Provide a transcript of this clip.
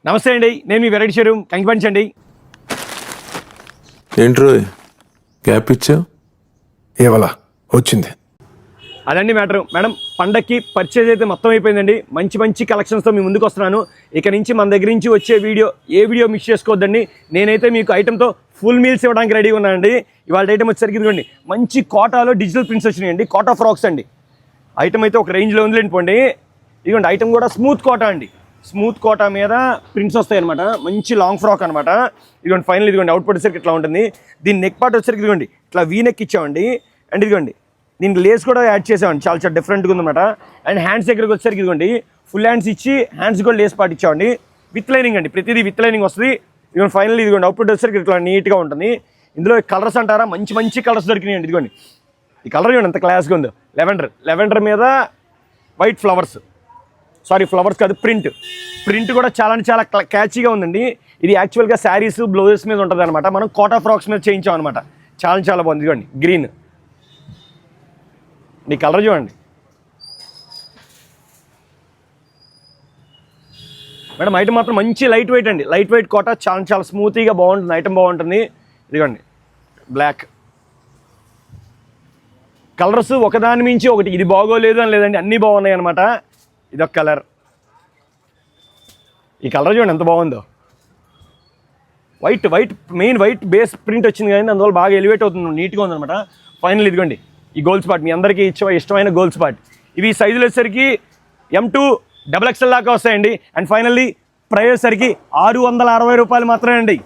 నమస్తే అండి, నేను మీ వెరైటీ షోరూమ్ కంకిపంచ్ అండి. ఏంట్రో గ్యాప్ ఇచ్చావు? ఏవలా వచ్చింది అదండి మ్యాటర్. మేడం, పండక్కి పర్చేజ్ అయితే మొత్తం అయిపోయిందండి. మంచి మంచి కలెక్షన్స్తో మీ ముందుకు వస్తున్నాను. ఇక నుంచి మన దగ్గర నుంచి వచ్చే ఏ వీడియో మిస్ చేసుకోవద్దండి. నేనైతే మీకు ఐటెంతో ఫుల్ మీల్స్ ఇవ్వడానికి రెడీగా ఉన్నానండి. ఇవాళ ఐటెం వచ్చేసరికి ఇదిగోండి, మంచి కోటాలో డిజిటల్ ప్రింట్స్ వచ్చినాయండి. కోటా ఫ్రాక్స్ అండి. ఐటెం అయితే ఒక రేంజ్లో ఉంది అనుకోండి. ఇదిగోండి, ఐటెం కూడా స్మూత్ కోటా అండి. స్మూత్ కోటా మీద ప్రింట్స్ వస్తాయి అనమాట. మంచి లాంగ్ ఫ్రాక్ అనమాట. ఇదిగోండి, ఫైనల్ ఇదిగోండి అవుట్పుట్ వచ్చేసరికి ఇట్లా ఉంటుంది. దీని నెక్ పార్ట్ వచ్చేసరికి ఇదిగోండి ఇట్లా వీ నెక్ ఇచ్చామండి. అండ్ ఇదిగోండి దీనికి లేస్ కూడా యాడ్ చేసామండి. చాలా చాలా డిఫరెంట్గా ఉందన్నమాట. అండ్ హ్యాండ్స్ దగ్గరికి వచ్చేసరికి ఇదిగోండి ఫుల్ హ్యాండ్స్ ఇచ్చి హ్యాండ్స్ కూడా లేస్ పార్ట్ ఇచ్చామండి. విత్ లైనింగ్ అండి, ప్రతిదీ విత్ లైనింగ్ వస్తుంది. ఇదిగోండి ఫైనల్ ఇదిగోండి అవుట్పుట్ వచ్చేసరికి ఇట్లా నీట్గా ఉంటుంది. ఇందులో కలర్స్ అంటారా, మంచి మంచి కలర్స్ దొరికినాయండి. ఇదిగోండి ఈ కలర్ చూడండి ఎంత క్లాస్గా ఉందో. లెవెండర్ మీద వైట్ ఫ్లవర్స్, సారీ ఫ్లవర్స్ కాదు, ప్రింట్ కూడా చాలా చాలా క్యాచీగా ఉందండి. ఇది యాక్చువల్గా శారీస్ బ్లౌజెస్ మీద ఉంటుంది అనమాట. మనం కోటా ఫ్రాక్స్ మీద చేయించాం అనమాట. చాలా చాలా బాగుంది. ఇదిగోండి గ్రీన్, ఈ కలర్ చూడండి మేడం. ఐటమ్ మాత్రం మంచి లైట్ వెయిట్ అండి. లైట్ వెయిట్ కోటా చాలా చాలా స్మూతీగా బాగుంటుంది. ఐటమ్ బాగుంటుంది. ఇదిగోండి బ్లాక్ కలర్స్ ఒకదాని మించి ఒకటి. ఇది బాగోలేదు అని లేదండి, అన్నీ బాగున్నాయి అనమాట. ఇదొక కలర్. ఈ కలర్ చూడండి ఎంత బాగుందో. White main white base print వచ్చింది కానీ అందువల్ల బాగా ఎలివేట్ అవుతుంది, నీట్గా ఉందన్నమాట. ఫైనల్ ఇదిగోండి ఈ గోల్డ్ స్పాట్, మీ అందరికీ ఇష్టమైన గోల్డ్ స్పాట్. ఇవి సైజులు వచ్చేసరికి M2 XXL దాకా వస్తాయండి. అండ్ ఫైనల్లీ ప్రైస్ వచ్చేసరికి 660 రూపాయలు మాత్రమే అండి.